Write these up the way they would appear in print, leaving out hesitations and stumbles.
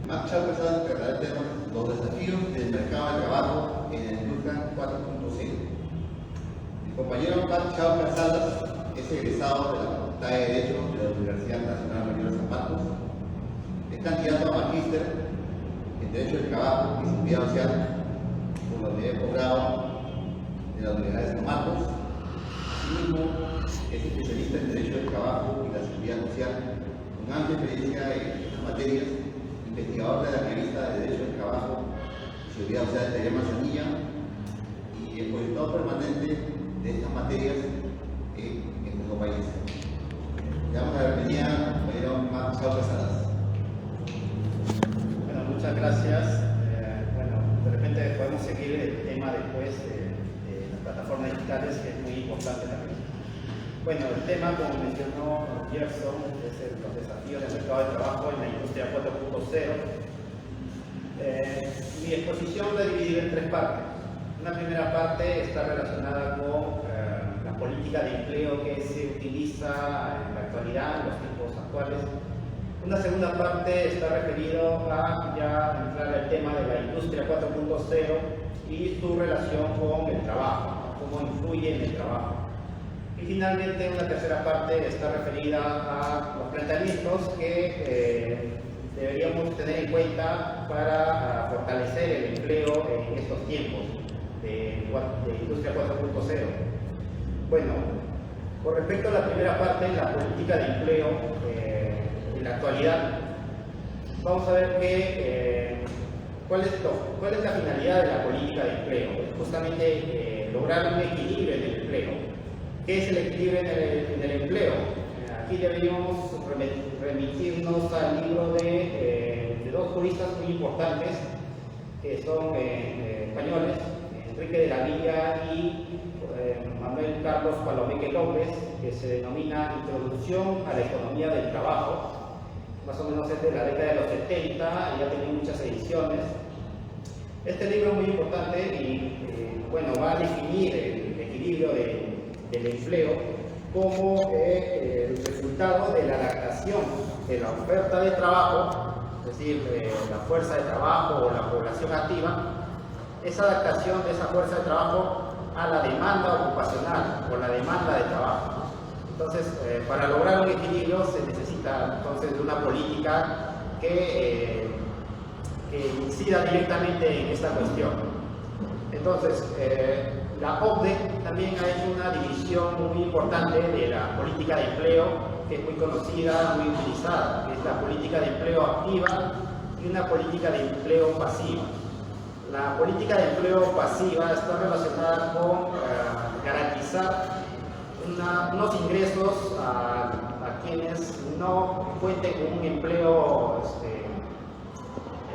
Max Chao Casal tratará el tema los desafíos del mercado de trabajo en la industria 4.0. Mi compañero Max Chao Casal es egresado de la Facultad de Derecho de la Universidad Nacional Mayor de San Marcos. Es candidato a magíster en Derecho del Trabajo y Seguridad Social por la Unidad de Posgrado de la Universidad de San Marcos. Asimismo, es especialista en Derecho del Trabajo y la Seguridad Social, con amplia experiencia en estas materias, investigador de la revista de Derecho del Trabajo y Seguridad Social de Manzanilla y expositor permanente de estas materias en nuestro país. Le damos la bienvenida al compañero Max Chao Casal. Bueno, muchas gracias. De repente podemos seguir el tema después de las plataformas digitales, que es muy importante también. Bueno, el tema, como mencionó Gerson, es los desafíos del mercado de trabajo en la industria 4.0. Mi exposición la he dividido en tres partes. Una primera parte está relacionada con la política de empleo que se utiliza en la actualidad, en los tiempos actuales. Una segunda parte está referido a ya entrar al tema de la industria 4.0 y su relación con el trabajo, cómo influye en el trabajo. Y finalmente una tercera parte está referida a los planteamientos que deberíamos tener en cuenta para fortalecer el empleo en estos tiempos de industria 4.0. Bueno, con respecto a la primera parte, la política de empleo en la actualidad, vamos a ver cuál es la finalidad de la política de empleo. Justamente lograr un equilibrio en el empleo. ¿Qué es el equilibrio en el empleo? Aquí deberíamos remitirnos al libro de dos juristas muy importantes, que son españoles, Enrique de la Villa y Manuel Carlos Palomeque López, que se denomina Introducción a la Economía del Trabajo. Más o menos es de la década de los 70, y ya tiene muchas ediciones. Este libro es muy importante y va a definir el equilibrio del empleo como el resultado de la adaptación de la oferta de trabajo, es decir, la fuerza de trabajo o la población activa, esa adaptación de esa fuerza de trabajo a la demanda ocupacional o la demanda de trabajo. Entonces, para lograr un equilibrio se necesita entonces de una política que incida directamente en esta cuestión. Entonces, la OCDE también ha hecho una división muy importante de la política de empleo, que es muy conocida, muy utilizada, que es la política de empleo activa y una política de empleo pasiva. La política de empleo pasiva está relacionada con garantizar unos ingresos a quienes no cuenten con un empleo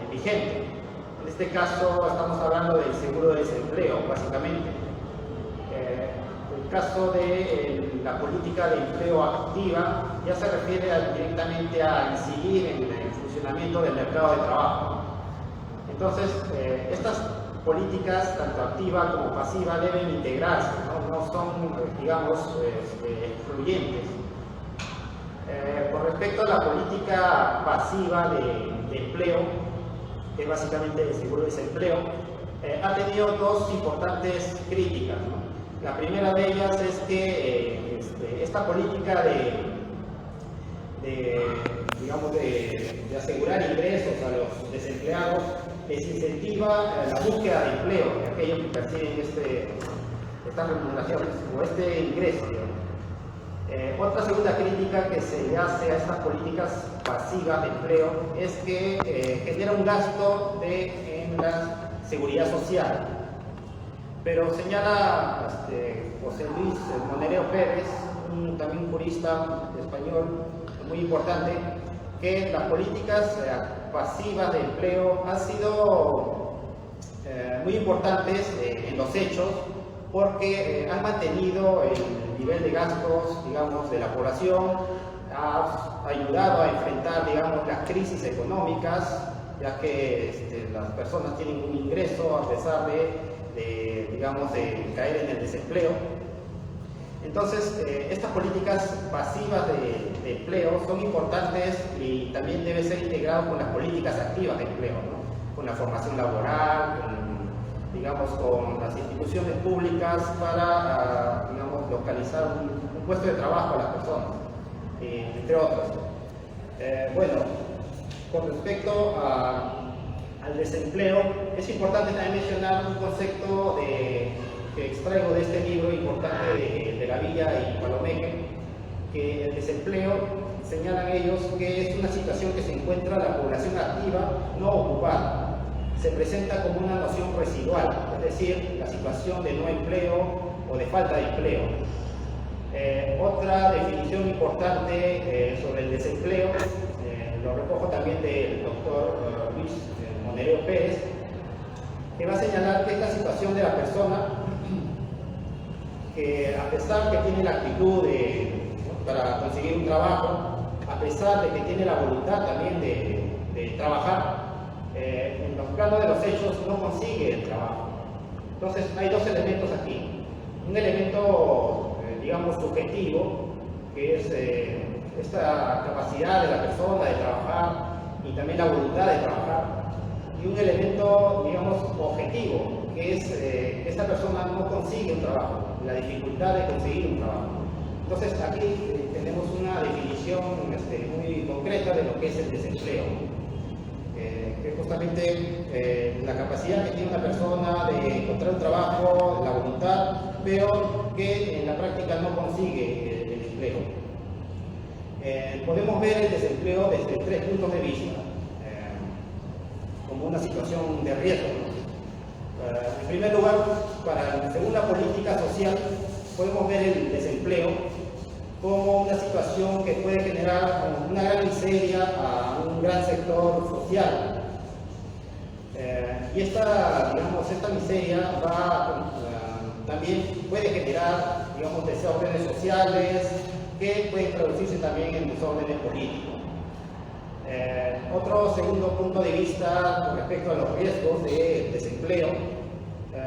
vigente. En este caso estamos hablando del seguro de desempleo, básicamente. El caso de la política de empleo activa ya se refiere directamente a incidir en el funcionamiento del mercado de trabajo. Entonces, estas políticas, tanto activa como pasiva, deben integrarse, no son, digamos, excluyentes. Con respecto a la política pasiva de empleo, que es básicamente el seguro de desempleo, ha tenido dos importantes críticas, ¿no? La primera de ellas es que esta política de asegurar ingresos a los desempleados desincentiva la búsqueda de empleo de aquellos que perciben estas remuneraciones o este ingreso. Otra segunda crítica que se le hace a estas políticas pasivas de empleo es que genera un gasto en la seguridad social. Pero señala José Luis Monereo Pérez, también un jurista español muy importante, que las políticas pasivas de empleo han sido muy importantes en los hechos, porque han mantenido el nivel de gastos, digamos, de la población, ha ayudado a enfrentar, digamos, las crisis económicas, ya que las personas tienen un ingreso a pesar de caer en el desempleo. Entonces, estas políticas pasivas de de empleo son importantes y también debe ser integrado con las políticas activas de empleo, ¿no? Con la formación laboral, digamos, con las instituciones públicas para, digamos, localizar un puesto de trabajo a las personas, entre otros. Bueno, con respecto al desempleo, es importante también mencionar un concepto que extraigo de este libro importante de La Villa y Palomeque, que el desempleo, señalan ellos, que es una situación que se encuentra la población activa no ocupada. Se presenta como una noción residual, es decir, la situación de no empleo o de falta de empleo. Otra definición importante sobre el desempleo, lo recojo también del doctor Luis Monereo Pérez, que va a señalar que es la situación de la persona que, a pesar que tiene la actitud para conseguir un trabajo, a pesar de que tiene la voluntad también de trabajar, en los planos de los hechos no consigue el trabajo. Entonces hay dos elementos aquí. Un elemento, digamos, subjetivo, que es esta capacidad de la persona de trabajar y también la voluntad de trabajar. Y un elemento, digamos, objetivo, que es esta persona no consigue un trabajo, la dificultad de conseguir un trabajo. Entonces aquí tenemos una definición muy concreta de lo que es el desempleo, que es justamente la capacidad que tiene una persona de encontrar un trabajo, la voluntad, pero que en la práctica no consigue el empleo. Podemos ver el desempleo desde tres puntos de vista, como una situación de riesgo, ¿no? En primer lugar, según la política social, podemos ver el desempleo como una situación que puede generar una gran miseria a un gran sector social. Y esta miseria también puede generar, digamos, desórdenes sociales que pueden traducirse también en desórdenes políticos. Otro segundo punto de vista con respecto a los riesgos de desempleo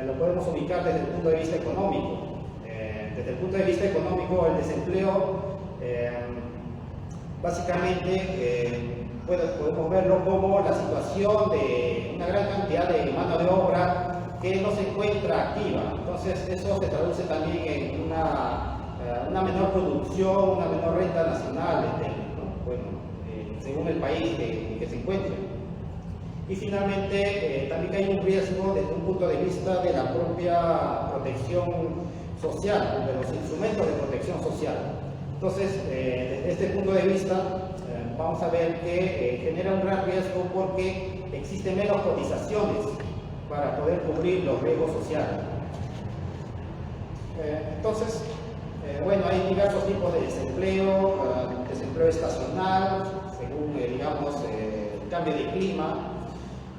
lo podemos ubicar desde el punto de vista económico. Desde el punto de vista económico, el desempleo básicamente podemos verlo como la situación de una gran cantidad de mano de obra que no se encuentra activa. Entonces eso se traduce también en una menor producción, una menor renta nacional, según el país que se encuentre. Y finalmente, también hay un riesgo desde un punto de vista de la propia protección social, de los instrumentos de protección social. Entonces, desde este punto de vista, vamos a ver que genera un gran riesgo porque existen menos cotizaciones para poder cubrir los riesgos sociales. Entonces, bueno, hay diversos tipos de desempleo, desempleo estacional, según, digamos, el cambio de clima,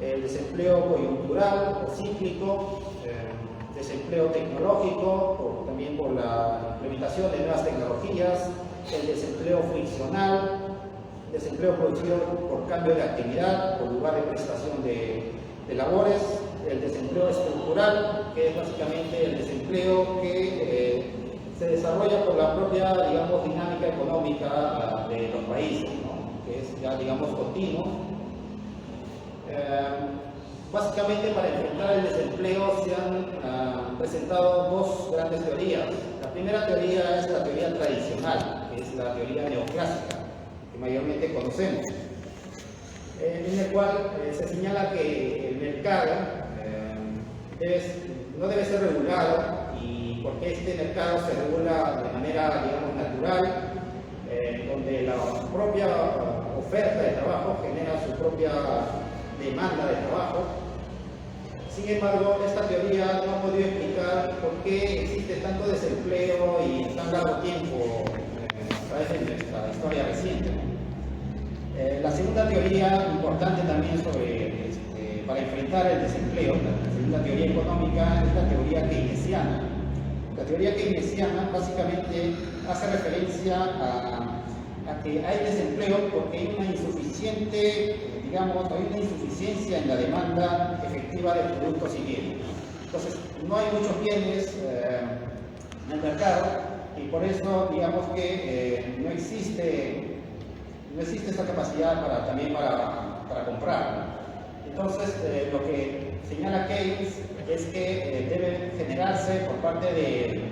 el desempleo coyuntural o cíclico, desempleo tecnológico, también por la implementación de nuevas tecnologías, el desempleo friccional, desempleo producido por cambio de actividad o lugar de prestación de labores, el desempleo estructural, que es básicamente el desempleo que se desarrolla por la propia, digamos, dinámica económica de los países, ¿no? Que es ya, digamos, continuo. Básicamente, para enfrentar el desempleo se han presentado dos grandes teorías. La primera teoría es la teoría tradicional, que es la teoría neoclásica, que mayormente conocemos, en el cual se señala que el mercado no debe ser regulado, y porque este mercado se regula de manera, digamos, natural, donde la propia oferta de trabajo genera su propia demanda de trabajo. Sin embargo, esta teoría no ha podido explicar por qué existe tanto desempleo y tan largo tiempo a través de nuestra historia reciente. La segunda teoría importante también para enfrentar el desempleo, la segunda teoría económica, es la teoría keynesiana. La teoría keynesiana básicamente hace referencia a que hay desempleo porque hay una insuficiencia en la demanda efectiva de productos y bienes. Entonces, no hay muchos bienes en el mercado y por eso digamos que no existe esa capacidad para comprar. Entonces, lo que señala Keynes es que debe generarse por parte del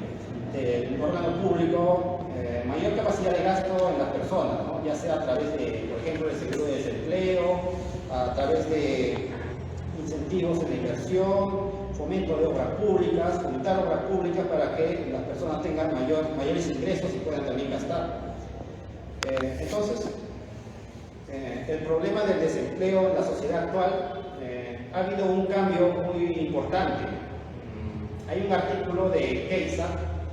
órgano público mayor capacidad de gasto en las personas, ¿no? Ya sea a través de, por ejemplo, el seguro de desempleo, a través de incentivos en la inversión, fomento de obras públicas, fomentar obras públicas para que las personas tengan mayores ingresos y puedan también gastar. Entonces, el problema del desempleo en la sociedad actual, ha habido un cambio muy importante. Hay un artículo de Keisa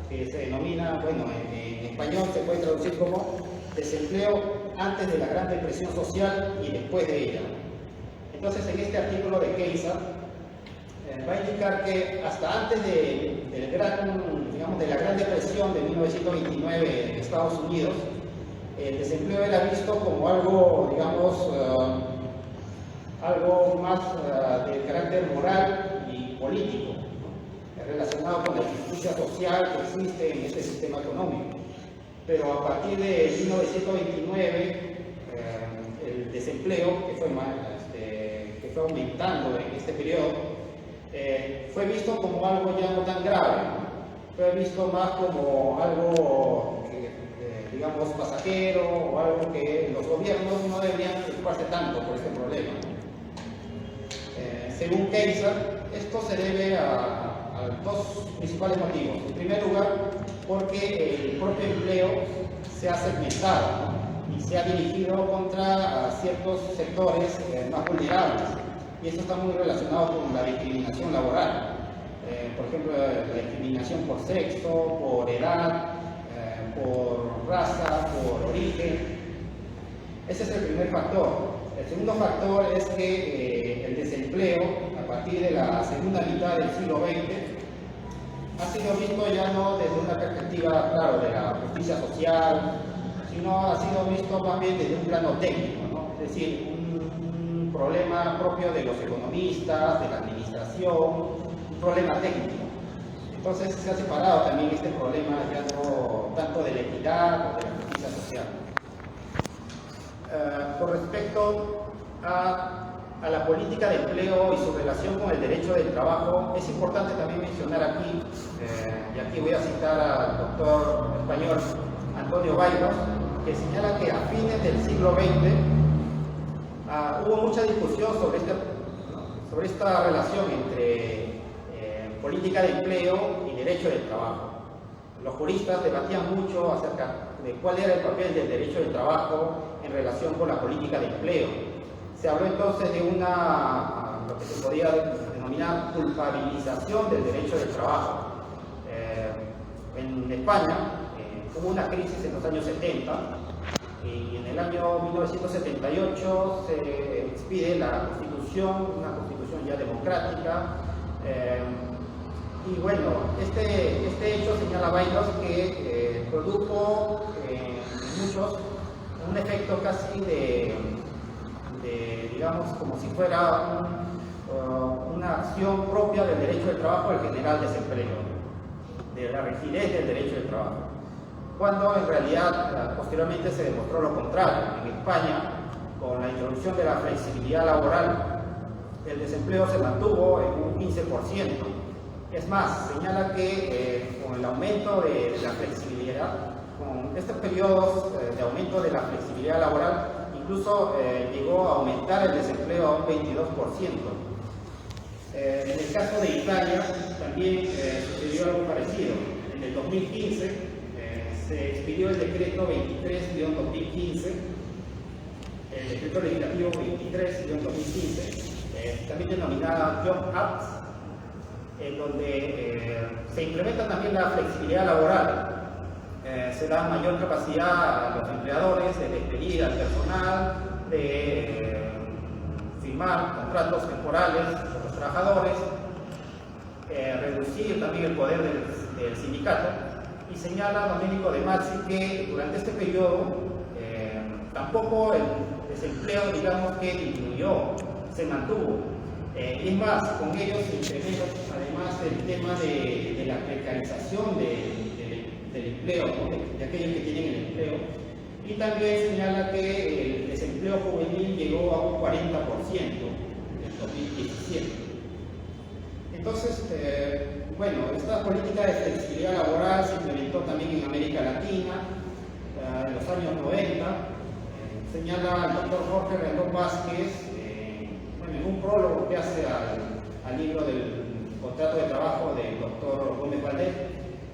que se denomina, bueno, en español se puede traducir como desempleo antes de la Gran Depresión Social y después de ella. Entonces, en este artículo de Keisa va a indicar que hasta antes de la Gran Depresión de 1929 en Estados Unidos, el desempleo era visto como algo, digamos, algo más de carácter moral y político, ¿no? Relacionado con la injusticia social que existe en este sistema económico. Pero a partir de 1929, el desempleo, que fue aumentando en este periodo, fue visto como algo ya no tan grave, ¿no? Fue visto más como algo digamos, pasajero, o algo que los gobiernos no deberían preocuparse tanto por este problema. Según Keyser, esto se debe a dos principales motivos. En primer lugar, porque el propio empleo se ha segmentado, ¿no? Y se ha dirigido contra ciertos sectores más vulnerables. Y esto está muy relacionado con la discriminación laboral. Por ejemplo, la discriminación por sexo, por edad, por raza, por origen. Ese es el primer factor. El segundo factor es que el desempleo, a partir de la segunda mitad del siglo XX, ha sido visto ya no desde una perspectiva, claro, de la justicia social, sino ha sido visto más bien desde un plano técnico, ¿no? Es decir, un problema propio de los economistas, de la administración, un problema técnico. Entonces se ha separado también este problema ya no tanto de la equidad o de la justicia social. Con respecto a la política de empleo y su relación con el derecho del trabajo, es importante también mencionar aquí, y aquí voy a citar al doctor español Antonio Bayros, que señala que a fines del siglo XX hubo mucha discusión sobre esta relación entre política de empleo y derecho del trabajo. Los juristas debatían mucho acerca de cuál era el papel del derecho del trabajo en relación con la política de empleo. Se habló entonces de lo que se podía denominar culpabilización del derecho del trabajo. En España hubo una crisis en los años 70 y en el año 1978 se expide la Constitución, una Constitución ya democrática. Y bueno, este hecho señala Bayros que produjo en muchos un efecto casi de digamos, como si fuera una acción propia del derecho del trabajo del general desempleo, de la rigidez del derecho del trabajo, cuando en realidad posteriormente se demostró lo contrario. En España, con la introducción de la flexibilidad laboral, el desempleo se mantuvo en un 15%. Es más, señala que con el aumento de la flexibilidad, con estos periodos de aumento de la flexibilidad laboral, incluso llegó a aumentar el desempleo a un 22%. En el caso de Italia también sucedió algo parecido. En el 2015 se expidió el decreto 23-2015, el decreto legislativo 23-2015, también denominada Job Act, en donde se implementa también la flexibilidad laboral. Se da mayor capacidad a los empleadores de despedir al personal, de firmar contratos temporales con los trabajadores, reducir también el poder del sindicato. Y señala Domenico De Masi que durante este periodo tampoco el desempleo, digamos, que disminuyó, se mantuvo. Y es más, con ellos se incrementa además el tema de la precarización del empleo, ¿no? de aquellos que tienen el empleo. Y también señala que el desempleo juvenil llegó a un 40% en 2017. Entonces, bueno, esta política de flexibilidad laboral se implementó también en América Latina en los años 90. Señala el doctor Jorge Rendón Vázquez, bueno, en un prólogo que hace al libro del contrato de trabajo del doctor Gómez Valdés,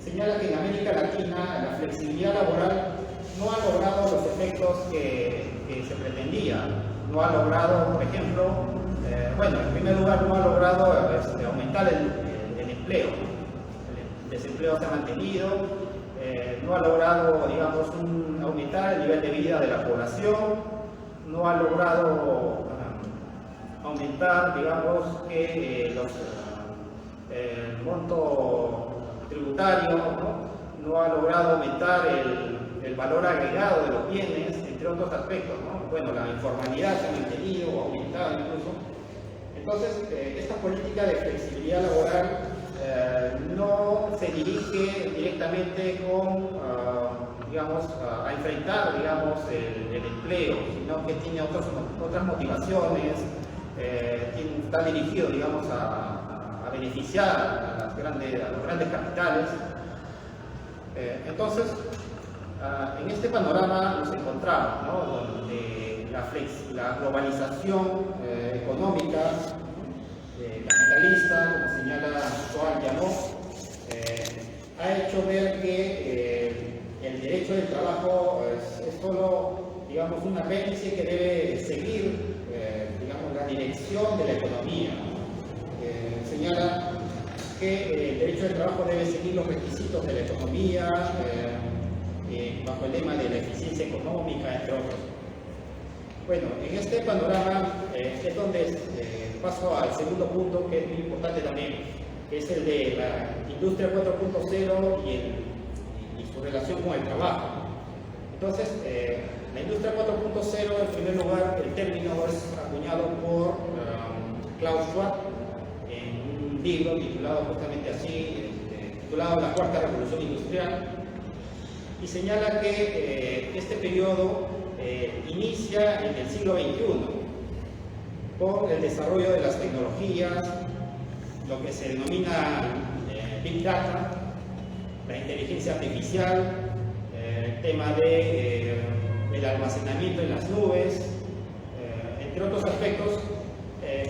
señala que en América Latina la flexibilidad laboral no ha logrado los efectos que se pretendía. No ha logrado, por ejemplo, bueno, en primer lugar no ha logrado aumentar el empleo. El desempleo se ha mantenido, no ha logrado, digamos, aumentar el nivel de vida de la población, no ha logrado aumentar, digamos, que el monto tributario, no ha logrado aumentar el valor agregado de los bienes, entre otros aspectos, ¿no? Bueno, la informalidad se ha mantenido o aumentado incluso. Entonces, esta política de flexibilidad laboral no se dirige directamente con, digamos, a enfrentar, digamos, el empleo, sino que tiene otras motivaciones, está dirigido, digamos, a beneficiar a los grandes capitales. Entonces, en este panorama nos encontramos, ¿no? Donde la globalización económica capitalista, como señala Joan Llamó, ha hecho ver que el derecho del trabajo es solo, digamos, un apéndice que debe seguir, digamos, la dirección de la economía. Señala que el derecho del trabajo debe seguir los requisitos de la economía, bajo el lema de la eficiencia económica, entre otros. Bueno, en este panorama es donde paso al segundo punto, que es muy importante también, que es el de la industria 4.0 y su relación con el trabajo. Entonces, la industria 4.0, en primer lugar, el término es acuñado por Klaus Schwab en un libro titulado justamente así, titulado La Cuarta Revolución Industrial, y señala que este periodo inicia en el siglo XXI con el desarrollo de las tecnologías, lo que se denomina Big Data, la inteligencia artificial, el tema del almacenamiento en las nubes, entre otros aspectos,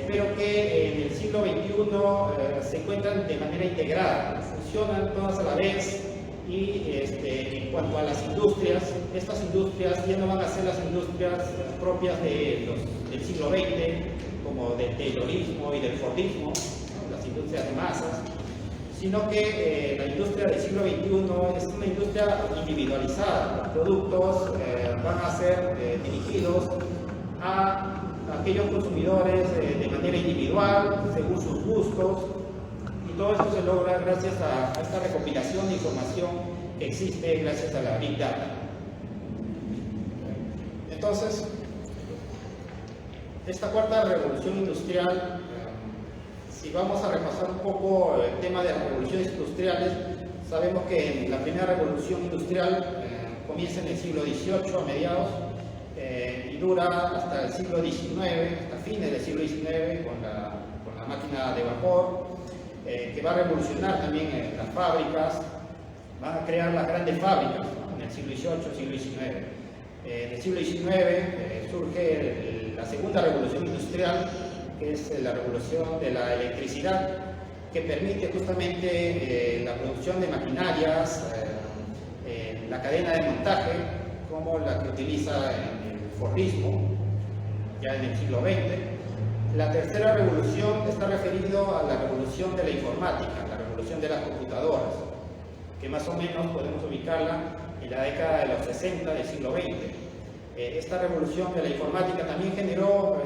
pero que en el siglo XXI se encuentran de manera integrada, funcionan todas a la vez. Y en cuanto a las industrias, estas industrias ya no van a ser las industrias propias del siglo XX, como del Taylorismo y del Fordismo, ¿no? Las industrias de masas, sino que la industria del siglo XXI es una industria individualizada. Los productos van a ser dirigidos a aquellos consumidores de manera individual, según sus gustos. Todo esto se logra gracias a esta recopilación de información que existe gracias a la Big Data. Entonces, esta cuarta revolución industrial, si vamos a repasar un poco el tema de las revoluciones industriales, sabemos que la primera revolución industrial comienza en el siglo XVIII a mediados y dura hasta el siglo XIX, hasta fines del siglo XIX con la máquina de vapor, que va a revolucionar también las fábricas, van a crear las grandes fábricas, ¿no? En el siglo XVIII, siglo XIX. En el siglo XIX surge la segunda revolución industrial, que es la revolución de la electricidad, que permite justamente la producción de maquinarias, la cadena de montaje, como la que utiliza en el Fordismo, ya en el siglo XX. La tercera revolución está referido a la revolución de la informática, la revolución de las computadoras, que más o menos podemos ubicarla en la década de los 60 del siglo XX. Esta revolución de la informática también generó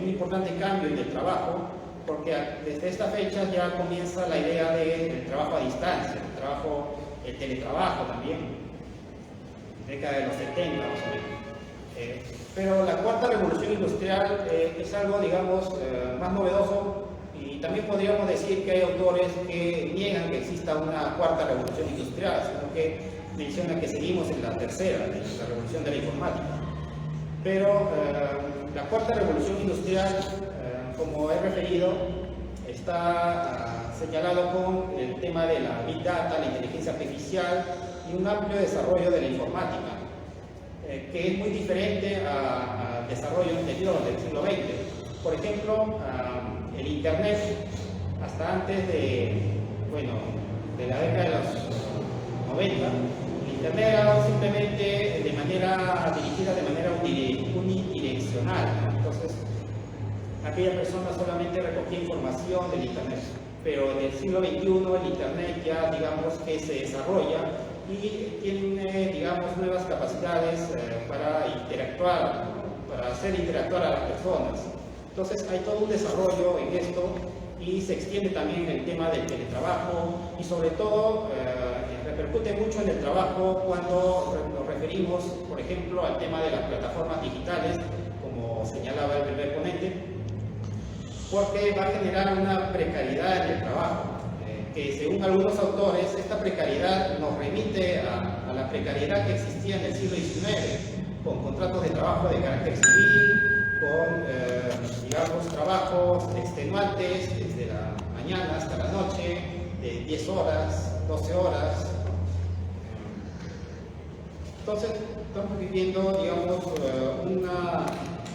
un importante cambio en el trabajo, porque desde esta fecha ya comienza la idea del trabajo a distancia, el teletrabajo también, década de los 70 más o menos. Pero la cuarta revolución industrial es algo, digamos, más novedoso, y también podríamos decir que hay autores que niegan que exista una cuarta revolución industrial, sino que menciona que seguimos en la tercera, en la revolución de la informática. Pero la cuarta revolución industrial, como he referido, está señalado con el tema de la Big Data, la inteligencia artificial y un amplio desarrollo de la informática, que es muy diferente al desarrollo anterior del siglo XX. Por ejemplo, el Internet, hasta antes de la década de los 90, el Internet era simplemente de manera dirigida, de manera unidireccional, ¿no? Entonces, aquella persona solamente recogía información del Internet. Pero en el siglo XXI el Internet ya, digamos, que se desarrolla y tiene, digamos, nuevas capacidades para interactuar, para hacer interactuar a las personas. Entonces hay todo un desarrollo en esto y se extiende también el tema del teletrabajo y sobre todo repercute mucho en el trabajo cuando nos referimos, por ejemplo, al tema de las plataformas digitales, como señalaba el primer ponente, porque va a generar una precariedad en el trabajo, que según algunos autores, esta precariedad nos remite a la precariedad que existía en el siglo XIX, con contratos de trabajo de carácter civil, con, digamos, trabajos extenuantes desde la mañana hasta la noche, de 10 horas, 12 horas. Entonces, estamos viviendo, digamos,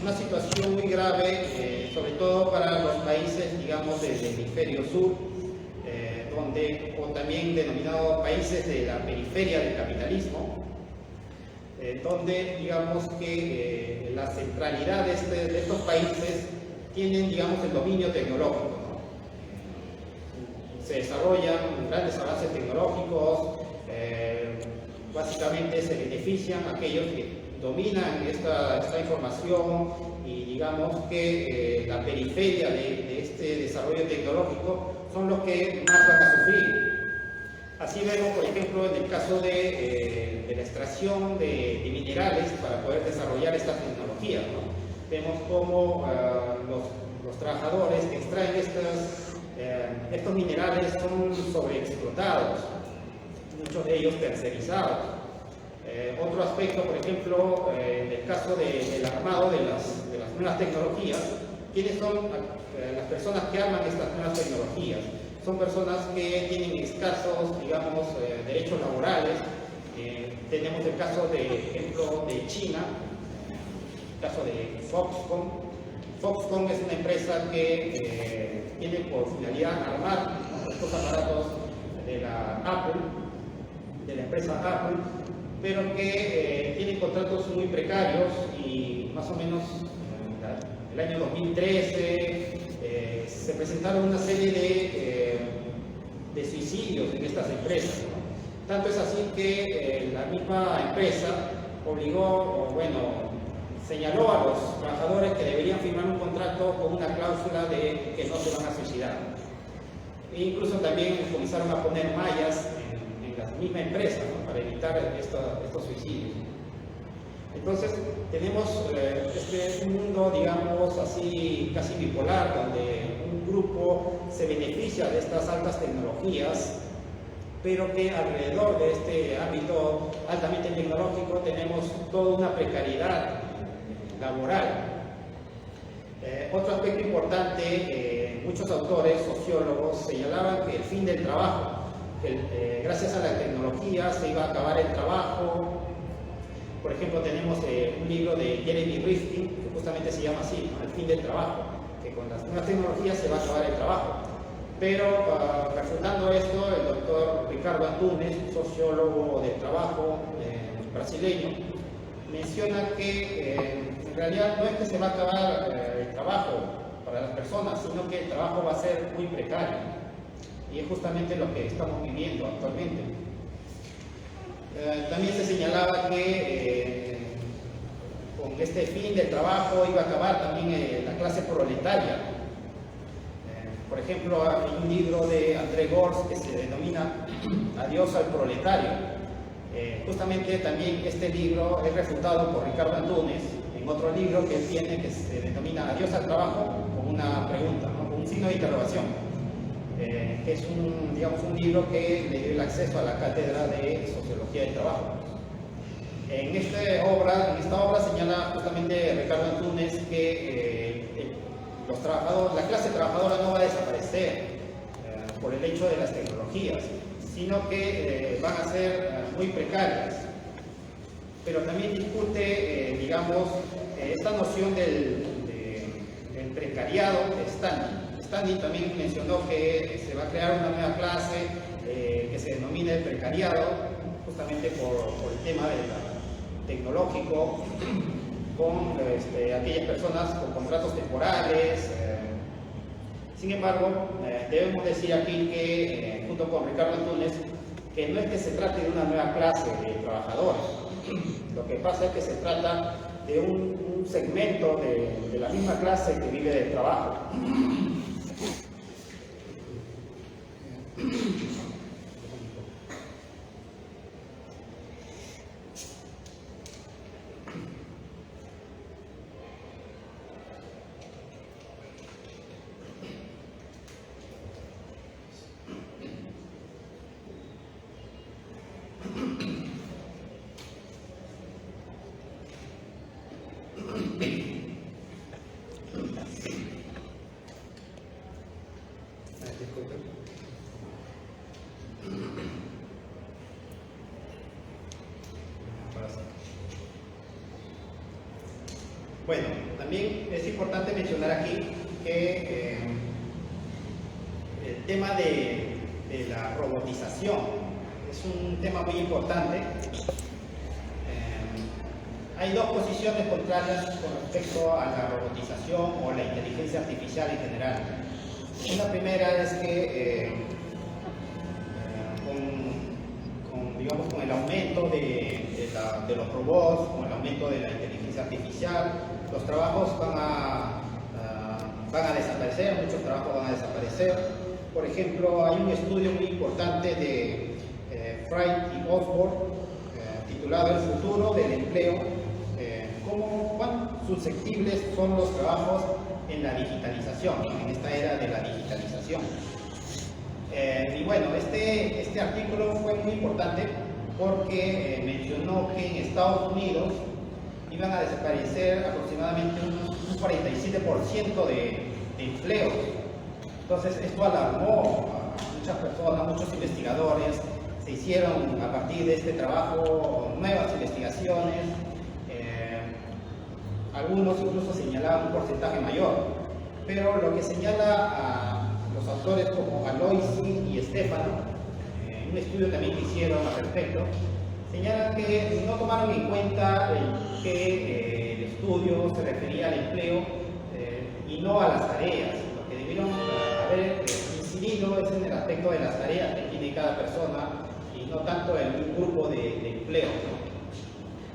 una situación muy grave, sobre todo para los países, digamos, del hemisferio sur, o también denominados países de la periferia del capitalismo, donde, digamos, que la centralidad de estos países tienen, digamos, el dominio tecnológico, ¿no? Se desarrollan grandes avances tecnológicos, básicamente se benefician aquellos que dominan esta información y digamos que la periferia de este desarrollo tecnológico son los que más van a sufrir. Así vemos, por ejemplo, en el caso de la extracción de minerales para poder desarrollar estas tecnologías, ¿no? Vemos cómo los trabajadores que extraen estos minerales son sobreexplotados, muchos de ellos tercerizados. Otro aspecto, por ejemplo, en el caso del armado de las nuevas tecnologías, ¿quiénes son las personas que arman estas nuevas tecnologías? Son personas que tienen escasos, digamos, derechos laborales. Tenemos el caso, de ejemplo, de China, el caso de Foxconn. Foxconn es una empresa que tiene por finalidad armar estos aparatos de la empresa Apple, pero que tienen contratos muy precarios y más o menos en el año 2013 se presentaron una serie de suicidios en estas empresas, ¿no? Tanto es así que la misma empresa señaló a los trabajadores que deberían firmar un contrato con una cláusula de que no se van a suicidar. E incluso también comenzaron a poner mallas en la misma empresa, ¿no? Para evitar estos suicidios. Entonces tenemos un mundo, digamos así, casi bipolar, donde un grupo se beneficia de estas altas tecnologías, pero que alrededor de este ámbito altamente tecnológico tenemos toda una precariedad laboral. Otro aspecto importante, muchos autores, sociólogos, señalaban que el fin del trabajo, que gracias a la tecnología se iba a acabar el trabajo. Por ejemplo, tenemos un libro de Jeremy Rifkin, que justamente se llama así, ¿no? El fin del trabajo, que con las nuevas tecnologías se va a acabar el trabajo. Pero refutando esto, el doctor Ricardo Antunes, sociólogo del trabajo brasileño, menciona que en realidad no es que se va a acabar el trabajo para las personas, sino que el trabajo va a ser muy precario. Y es justamente lo que estamos viviendo actualmente. También se señalaba que con este fin del trabajo iba a acabar también la clase proletaria. Por ejemplo, hay un libro de André Gorz que se denomina Adiós al proletario. Justamente también este libro es refutado por Ricardo Antunes en otro libro que él tiene que se denomina Adiós al trabajo, con una pregunta, ¿no? Con un signo de interrogación. que es digamos, un libro que le dio el acceso a la cátedra de Sociología del Trabajo. En esta obra señala justamente Ricardo Antunes que la clase trabajadora no va a desaparecer por el hecho de las tecnologías, sino que van a ser muy precarias. Pero también discute, digamos, esta noción del precariado standing. Standing también mencionó que se va a crear una nueva clase que se denomina el precariado, justamente por el tema tecnológico, con aquellas personas con contratos temporales. Sin embargo, debemos decir aquí que, junto con Ricardo Antunes, que no es que se trate de una nueva clase de trabajadores. Lo que pasa es que se trata de un segmento de la misma clase que vive del trabajo. Bueno, también es importante mencionar aquí que el tema de la robotización es un tema muy importante. Hay dos posiciones contrarias con respecto a la robotización o la inteligencia artificial en general. Una primera es que digamos, con el aumento de los robots, con el aumento de la inteligencia artificial, los trabajos van a desaparecer, muchos trabajos van a desaparecer. Por ejemplo, hay un estudio muy importante de Fright y Osborne titulado El futuro del empleo, cuán susceptibles son los trabajos en la digitalización, en esta era de la digitalización. Y bueno, este artículo fue muy importante porque mencionó que en Estados Unidos iban a desaparecer aproximadamente un 47% de empleos. Entonces esto alarmó a muchas personas, muchos investigadores. Se hicieron a partir de este trabajo nuevas investigaciones. Algunos incluso señalaban un porcentaje mayor. Pero lo que señala a los autores como Aloisi y Stefano, un estudio también que hicieron al respecto, señalan que no tomaron en cuenta que el estudio se refería al empleo y no a las tareas. Lo que debieron haber incidido es en el aspecto de las tareas que tiene cada persona y no tanto en un grupo de empleo, ¿no?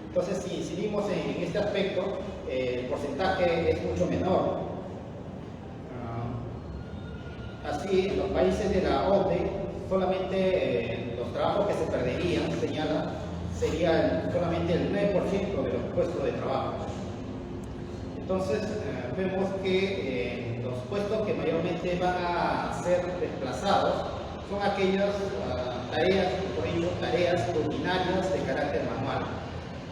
Entonces, si incidimos en este aspecto, el porcentaje es mucho menor. Así, en los países de la OCDE, solamente los trabajos que se perderían, señala, sería solamente el 9% de los puestos de trabajo. Entonces, vemos que los puestos que mayormente van a ser desplazados son aquellas tareas, por ejemplo, tareas rutinarias de carácter manual.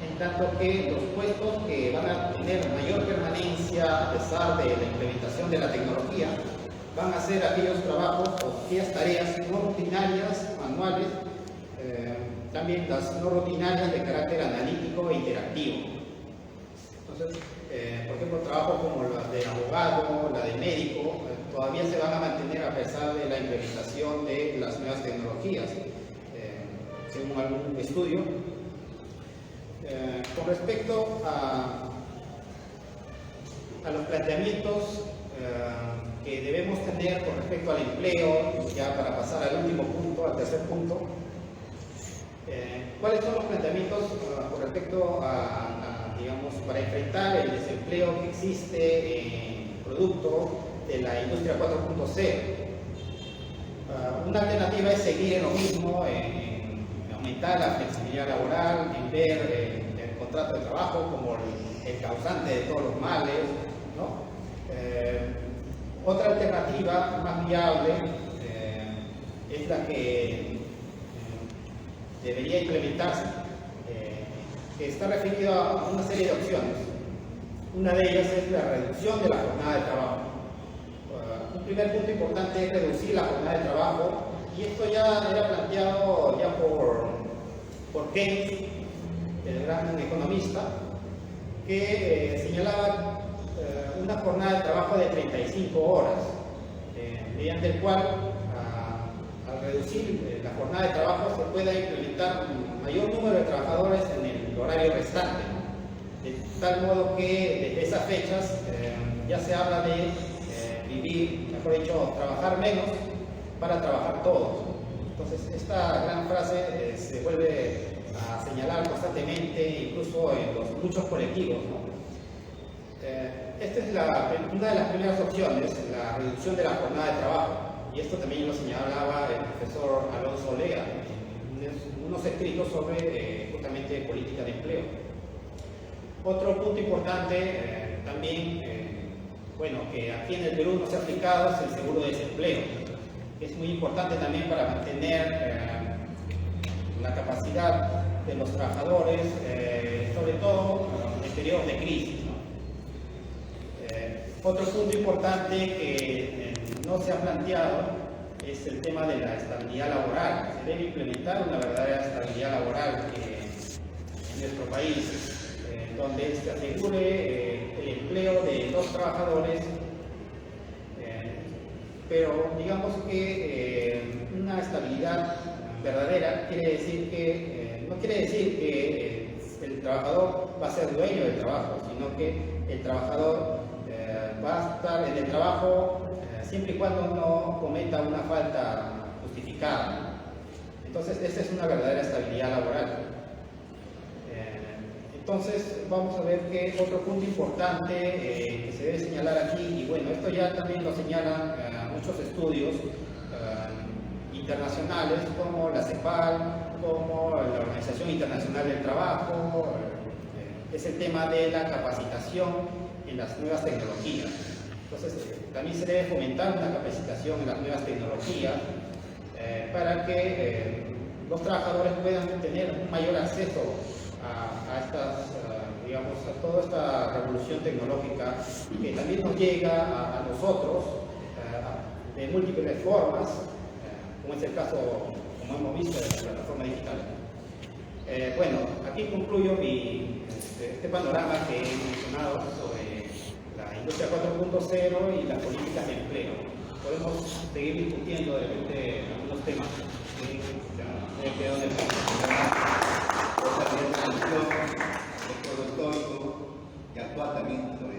En tanto que los puestos que van a tener mayor permanencia a pesar de la implementación de la tecnología van a ser aquellos trabajos o aquellas tareas no rutinarias, manuales, también las no rutinarias de carácter analítico e interactivo. Entonces, por ejemplo, trabajos como la de abogado, la de médico, todavía se van a mantener a pesar de la implementación de las nuevas tecnologías, según algún estudio. Con respecto a los planteamientos que debemos tener con respecto al empleo, ya para pasar al último punto, al tercer punto, ¿cuáles son los planteamientos con respecto digamos, para enfrentar el desempleo que existe producto de la industria 4.0? Una alternativa es seguir en lo mismo, en aumentar la flexibilidad laboral, en ver el contrato de trabajo como el causante de todos los males, ¿no? Otra alternativa más viable es la que debería implementarse, que está referida a una serie de opciones. Una de ellas es la reducción de la jornada de trabajo. Un primer punto importante es reducir la jornada de trabajo, y esto ya era planteado ya por Keynes, el gran economista, que señalaba una jornada de trabajo de 35 horas, mediante el cual al reducir la jornada de trabajo se pueda implementar un mayor número de trabajadores en el horario restante, ¿no? De tal modo que desde esas fechas ya se habla de vivir, mejor dicho, trabajar menos para trabajar todos. Entonces esta gran frase se vuelve a señalar constantemente, incluso en los muchos colectivos, ¿no? Esta es una de las primeras opciones, la reducción de la jornada de trabajo, y esto también lo señalaba el profesor Alonso Lea en unos escritos sobre justamente política de empleo. Otro punto importante también, bueno, que aquí en el Perú no se ha aplicado, es el seguro de desempleo. Es muy importante también para mantener la capacidad de los trabajadores, sobre todo en periodos de crisis, ¿no? Otro punto importante que no se ha planteado es el tema de la estabilidad laboral. Se debe implementar una verdadera estabilidad laboral en nuestro país, donde se asegure el empleo de los trabajadores, pero digamos que una estabilidad verdadera quiere decir que, no quiere decir que el trabajador va a ser dueño del trabajo, sino que el trabajador va a estar en el trabajo siempre y cuando no cometa una falta justificada. Entonces, esa es una verdadera estabilidad laboral. Entonces, vamos a ver que otro punto importante que se debe señalar aquí, y bueno, esto ya también lo señalan muchos estudios internacionales, como la CEPAL, como la Organización Internacional del Trabajo, es el tema de la capacitación en las nuevas tecnologías. Entonces, también se debe fomentar una capacitación en las nuevas tecnologías para que los trabajadores puedan tener un mayor acceso a estas, digamos, a toda esta revolución tecnológica que también nos llega a nosotros de múltiples formas, como es el caso, como hemos visto, de la plataforma digital. Bueno, aquí concluyo este panorama que he mencionado sobre la industria 4.0 y las políticas de empleo. Podemos seguir discutiendo de repente algunos temas que quedó en el Otra transición, el histórico y actual también sobre